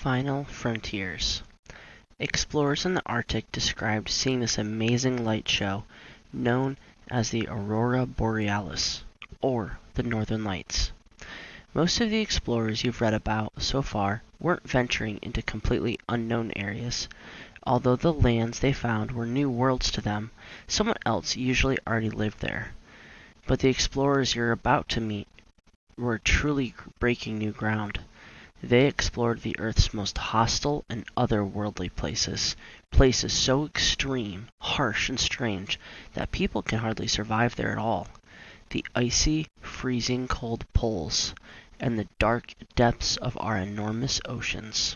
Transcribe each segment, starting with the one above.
Final frontiers. Explorers in the Arctic described seeing this amazing light show known as the Aurora Borealis, or the Northern Lights. Most of the explorers you've read about so far weren't venturing into completely unknown areas. Although the lands they found were new worlds to them, someone else usually already lived there. But the explorers you're about to meet were truly breaking new ground. They explored the Earth's most hostile and otherworldly places, places so extreme, harsh, and strange that people can hardly survive there at all. The icy, freezing cold poles, and the dark depths of our enormous oceans.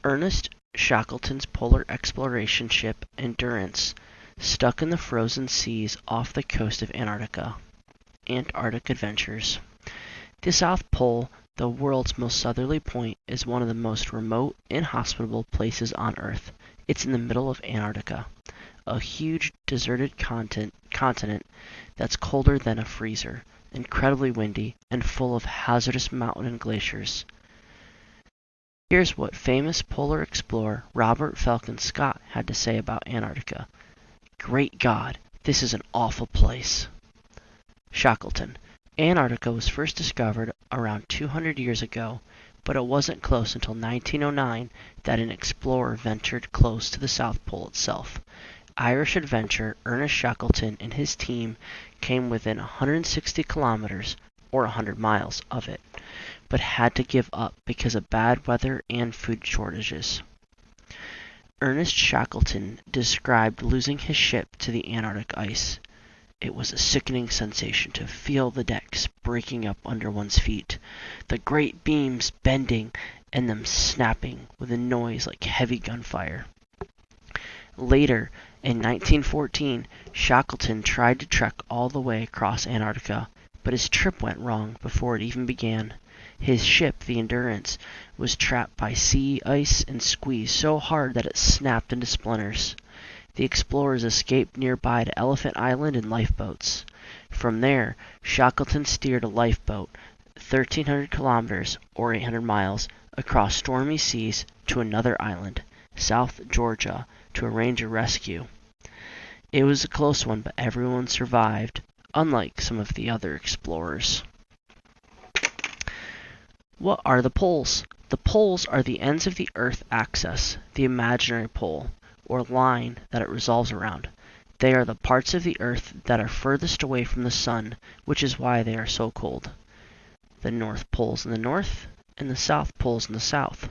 Ernest Shackleton's polar exploration ship Endurance stuck in the frozen seas off the coast of Antarctica. Antarctic Adventures. The South Pole, the world's most southerly point, is one of the most remote, inhospitable places on Earth. It's in the middle of Antarctica, a huge deserted continent that's colder than a freezer, incredibly windy, and full of hazardous mountain and glaciers. Here's what famous polar explorer Robert Falcon Scott had to say about Antarctica. "Great God, this is an awful place." Shackleton. Antarctica was first discovered around 200 years ago, but it wasn't close until 1909 that an explorer ventured close to the South Pole itself. Irish adventurer Ernest Shackleton and his team came within 160 kilometers, or 100 miles, of it, but had to give up because of bad weather and food shortages. Ernest Shackleton described losing his ship to the Antarctic ice. "It was a sickening sensation to feel the decks breaking up under one's feet, the great beams bending and them snapping with a noise like heavy gunfire." Later, in 1914, Shackleton tried to trek all the way across Antarctica, but his trip went wrong before it even began. His ship, the Endurance, was trapped by sea ice and squeezed so hard that it snapped into splinters. The explorers escaped nearby to Elephant Island in lifeboats. From there, Shackleton steered a lifeboat 1,300 kilometers, or 800 miles, across stormy seas to another island, South Georgia, to arrange a rescue. It was a close one, but everyone survived, unlike some of the other explorers. What are the poles? The poles are the ends of the Earth axis, the imaginary pole, or line that it revolves around. They are the parts of the Earth that are furthest away from the sun, which is why they are so cold. The North Pole's in the north, and the South Pole's in the south.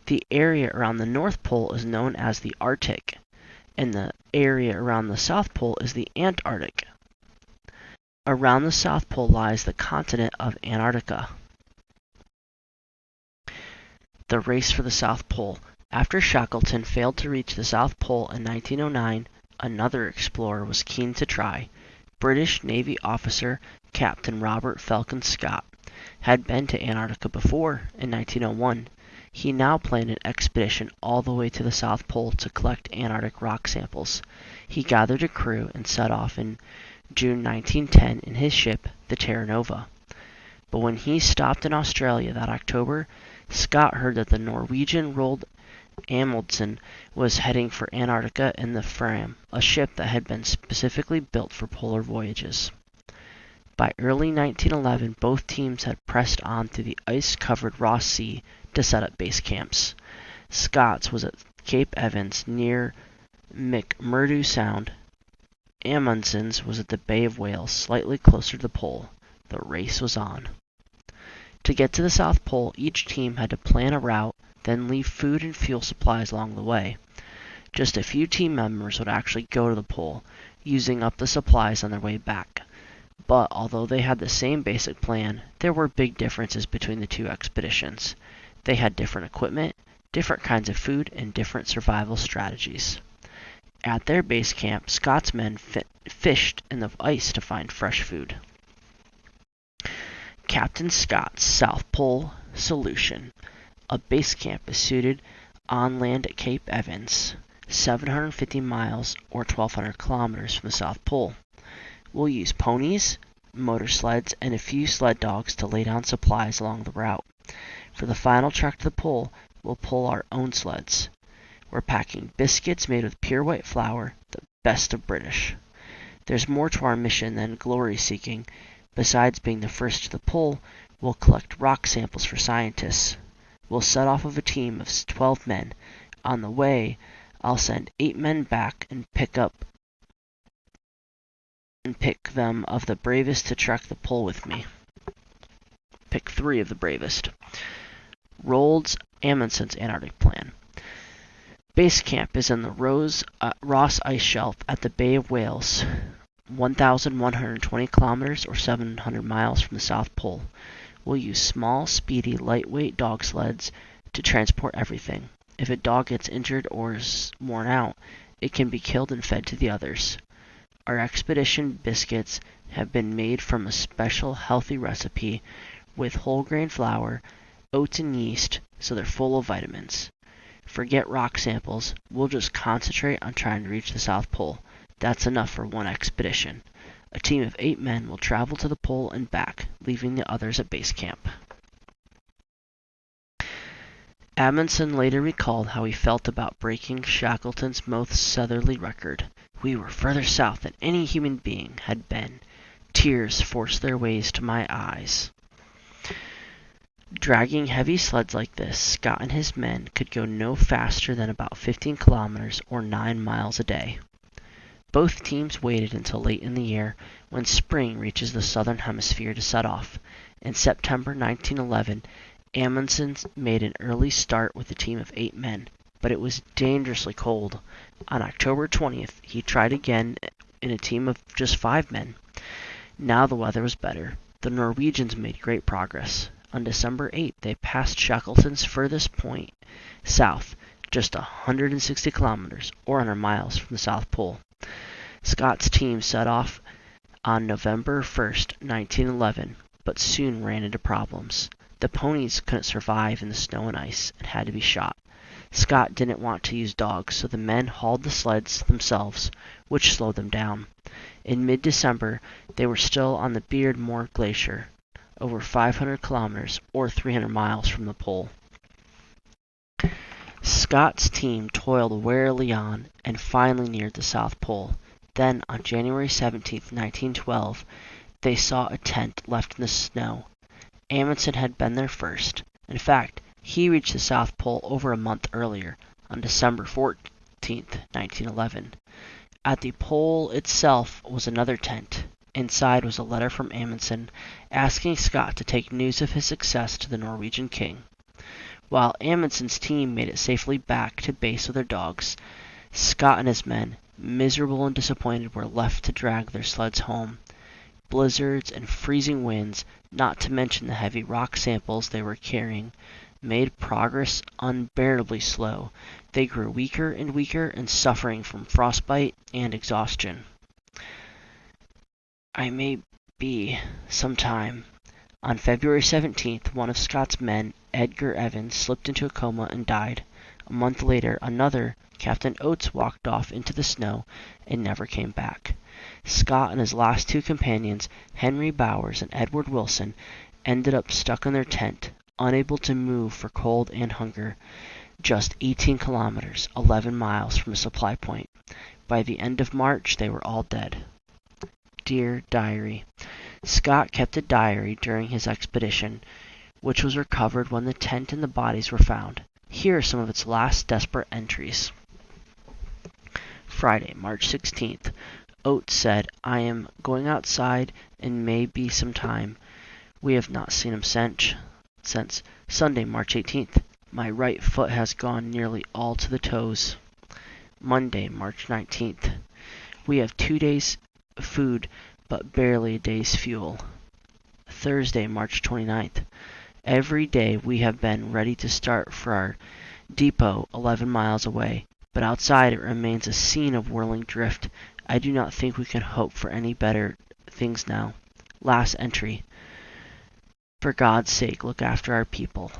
The area around the North Pole is known as the Arctic, and the area around the South Pole is the Antarctic. Around the South Pole lies the continent of Antarctica. The race for the South Pole. After Shackleton failed to reach the South Pole in 1909, another explorer was keen to try. British Navy officer Captain Robert Falcon Scott had been to Antarctica before in 1901. He now planned an expedition all the way to the South Pole to collect Antarctic rock samples. He gathered a crew and set off in June 1910 in his ship, the Terra Nova. But when he stopped in Australia that October, Scott heard that the Norwegian Roald Amundsen was heading for Antarctica in the Fram, a ship that had been specifically built for polar voyages. By early 1911, both teams had pressed on through the ice-covered Ross Sea to set up base camps. Scott's was at Cape Evans near McMurdo Sound. Amundsen's was at the Bay of Whales, slightly closer to the pole. The race was on. To get to the South Pole, each team had to plan a route, then leave food and fuel supplies along the way. Just a few team members would actually go to the pole, using up the supplies on their way back. But although they had the same basic plan, there were big differences between the two expeditions. They had different equipment, different kinds of food, and different survival strategies. At their base camp, Scott's men fished in the ice to find fresh food. Captain Scott's South Pole Solution. A base camp is suited on land at Cape Evans, 750 miles or 1,200 kilometers from the South Pole. We'll use ponies, motor sleds, and a few sled dogs to lay down supplies along the route. For the final trek to the pole, we'll pull our own sleds. We're packing biscuits made with pure white flour, the best of British. There's more to our mission than glory-seeking. Besides being the first to the pole, we'll collect rock samples for scientists. We'll set off with a team of 12 men. On the way, I'll send 8 men back and pick them of the bravest to trek the pole with me. Pick 3 of the bravest. Roald Amundsen's Antarctic Plan. Base camp is in the Ross Ice Shelf at the Bay of Whales, 1,120 kilometers or 700 miles from the South Pole. We'll use small, speedy, lightweight dog sleds to transport everything. If a dog gets injured or is worn out, it can be killed and fed to the others. Our expedition biscuits have been made from a special healthy recipe with whole grain flour, oats and yeast, so they're full of vitamins. Forget rock samples, we'll just concentrate on trying to reach the South Pole. That's enough for one expedition. A team of 8 men will travel to the pole and back, leaving the others at base camp. Amundsen later recalled how he felt about breaking Shackleton's most southerly record. We were further south than any human being had been. Tears forced their ways to my eyes. Dragging heavy sleds like this, Scott and his men could go no faster than about 15 kilometers or 9 miles a day. Both teams waited until late in the year, when spring reaches the southern hemisphere, to set off. In September 1911, Amundsen made an early start with a team of 8 men, but it was dangerously cold. On October 20th, he tried again in a team of just 5 men. Now the weather was better. The Norwegians made great progress. On December 8th, they passed Shackleton's furthest point south, just 160 kilometers, or 100 miles from the South Pole. Scott's team set off on November 1st, 1911, but soon ran into problems. The ponies couldn't survive in the snow and ice and had to be shot. Scott didn't want to use dogs, so the men hauled the sleds themselves, which slowed them down. In mid-December, they were still on the Beardmore Glacier, over 500 kilometers or 300 miles from the pole. Scott's team toiled wearily on and finally neared the South Pole. Then, on January 17, 1912, they saw a tent left in the snow. Amundsen had been there first. In fact, he reached the South Pole over a month earlier, on December 14, 1911. At the pole itself was another tent. Inside was a letter from Amundsen asking Scott to take news of his success to the Norwegian king. While Amundsen's team made it safely back to base with their dogs, Scott and his men, miserable and disappointed, were left to drag their sleds home. Blizzards and freezing winds, not to mention the heavy rock samples they were carrying, made progress unbearably slow. They grew weaker and weaker and suffering from frostbite and exhaustion. I may be sometime. On February 17th, one of Scott's men, Edgar Evans, slipped into a coma and died. A month later, another, Captain Oates, walked off into the snow and never came back. Scott and his last 2 companions, Henry Bowers and Edward Wilson, ended up stuck in their tent, unable to move for cold and hunger, just 18 kilometers, 11 miles from a supply point. By the end of March, they were all dead. Dear Diary. Scott kept a diary during his expedition, which was recovered when the tent and the bodies were found. Here are some of its last desperate entries. Friday, March 16th. Oates said, I am going outside and may be some time. We have not seen him since. Sunday, March 18th. My right foot has gone nearly all to the toes. Monday, March 19th. We have 2 days food, but barely a day's fuel. Thursday, March 29th. Every day we have been ready to start for our depot 11 miles away, but outside it remains a scene of whirling drift. I do not think we can hope for any better things now. Last entry. For God's sake, look after our people.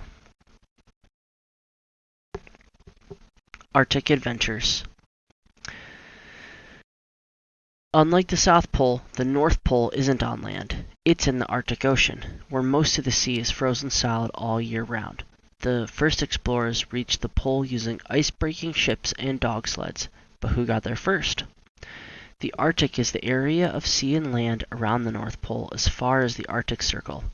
Arctic Adventures. Unlike the South Pole, the North Pole isn't on land. It's in the Arctic Ocean, where most of the sea is frozen solid all year round. The first explorers reached the pole using ice-breaking ships and dog sleds, but who got there first? The Arctic is the area of sea and land around the North Pole as far as the Arctic Circle.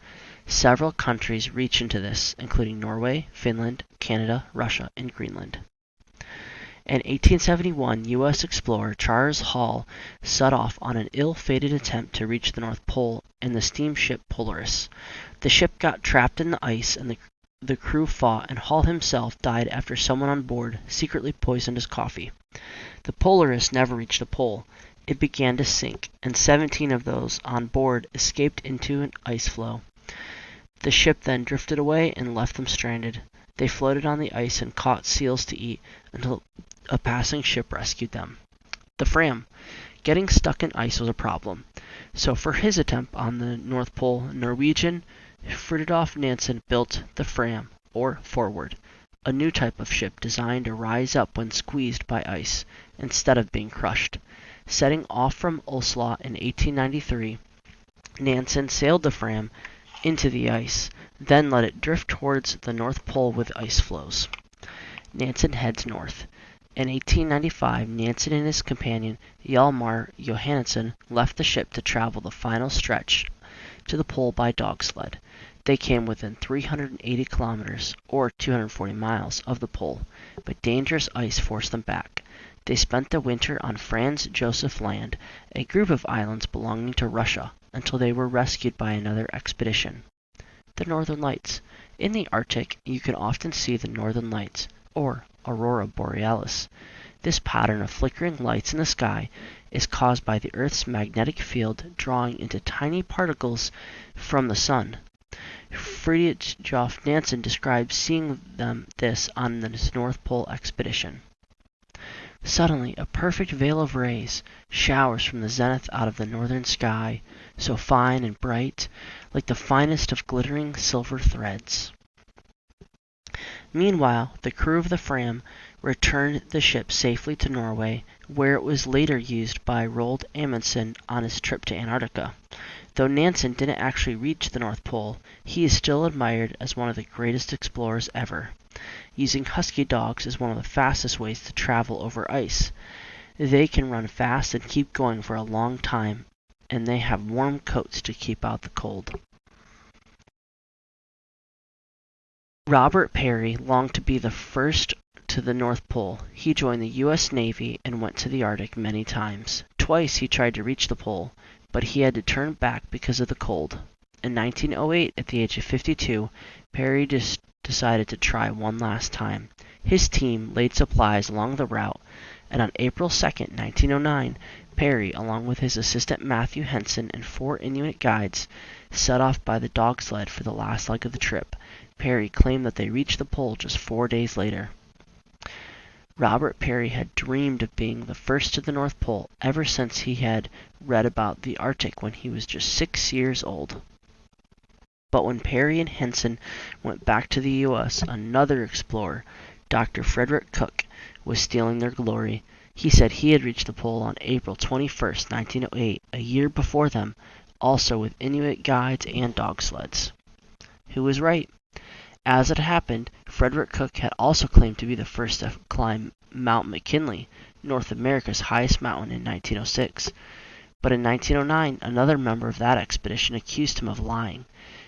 Several countries reach into this, including Norway, Finland, Canada, Russia, and Greenland. In 1871, U.S. explorer Charles Hall set off on an ill-fated attempt to reach the North Pole in the steamship Polaris. The ship got trapped in the ice and the crew fought, and Hall himself died after someone on board secretly poisoned his coffee. The Polaris never reached the pole. It began to sink, and 17 of those on board escaped into an ice floe. The ship then drifted away and left them stranded. They floated on the ice and caught seals to eat until a passing ship rescued them. The Fram. Getting stuck in ice was a problem. So for his attempt on the North Pole, Norwegian Fridtjof Nansen built the Fram, or Forward, a new type of ship designed to rise up when squeezed by ice, instead of being crushed. Setting off from Oslo in 1893, Nansen sailed the Fram into the ice, then let it drift towards the North Pole with ice floes. Nansen heads north. In 1895, Nansen and his companion Hjalmar Johannessen left the ship to travel the final stretch to the pole by dog sled. They came within 380 kilometers, or 240 miles, of the pole, but dangerous ice forced them back. They spent the winter on Franz Josef Land, a group of islands belonging to Russia, until they were rescued by another expedition. The Northern Lights. In the Arctic, you can often see the Northern Lights, or aurora borealis. This pattern of flickering lights in the sky is caused by the Earth's magnetic field drawing into tiny particles from the sun. Fridtjof Nansen describes seeing this on the North Pole expedition. Suddenly, a perfect veil of rays showers from the zenith out of the northern sky, so fine and bright, like the finest of glittering silver threads. Meanwhile, the crew of the Fram returned the ship safely to Norway, where it was later used by Roald Amundsen on his trip to Antarctica. Though Nansen didn't actually reach the North Pole, he is still admired as one of the greatest explorers ever. Using husky dogs is one of the fastest ways to travel over ice. They can run fast and keep going for a long time, and they have warm coats to keep out the cold. Robert Peary longed to be the first to the North Pole. He joined the U.S. Navy and went to the Arctic many times. Twice he tried to reach the pole, but he had to turn back because of the cold. In 1908, at the age of 52, Peary decided to try one last time. His team laid supplies along the route, and on April 2, 1909, Peary, along with his assistant Matthew Henson and 4 Inuit guides, set off by the dog sled for the last leg of the trip. Peary claimed that they reached the pole just 4 days later. Robert Peary had dreamed of being the first to the North Pole ever since he had read about the Arctic when he was just 6 years old. But when Peary and Henson went back to the U.S., another explorer, Dr. Frederick Cook, was stealing their glory. He said he had reached the pole on April 21, 1908, a year before them, also with Inuit guides and dog sleds. Who was right? As it happened, Frederick Cook had also claimed to be the first to climb Mount McKinley, North America's highest mountain, in 1906. But in 1909, another member of that expedition accused him of lying,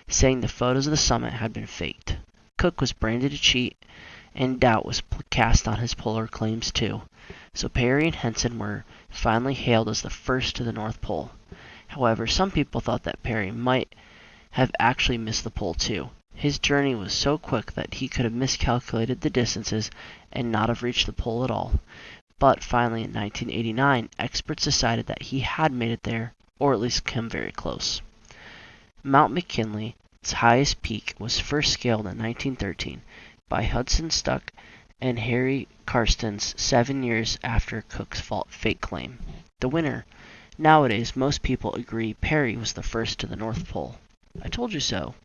saying the photos of the summit had been faked. Cook was branded a cheat, and doubt was cast on his polar claims too. So Peary and Henson were finally hailed as the first to the North Pole. However, some people thought that Peary might have actually missed the pole too. His journey was so quick that he could have miscalculated the distances and not have reached the pole at all. But finally in 1989, experts decided that he had made it there, or at least come very close. Mount McKinley, its highest peak, was first scaled in 1913 by Hudson Stuck and Harry Karstens 7 years after Cook's fake claim. The winner. Nowadays, most people agree Peary was the first to the North Pole. I told you so.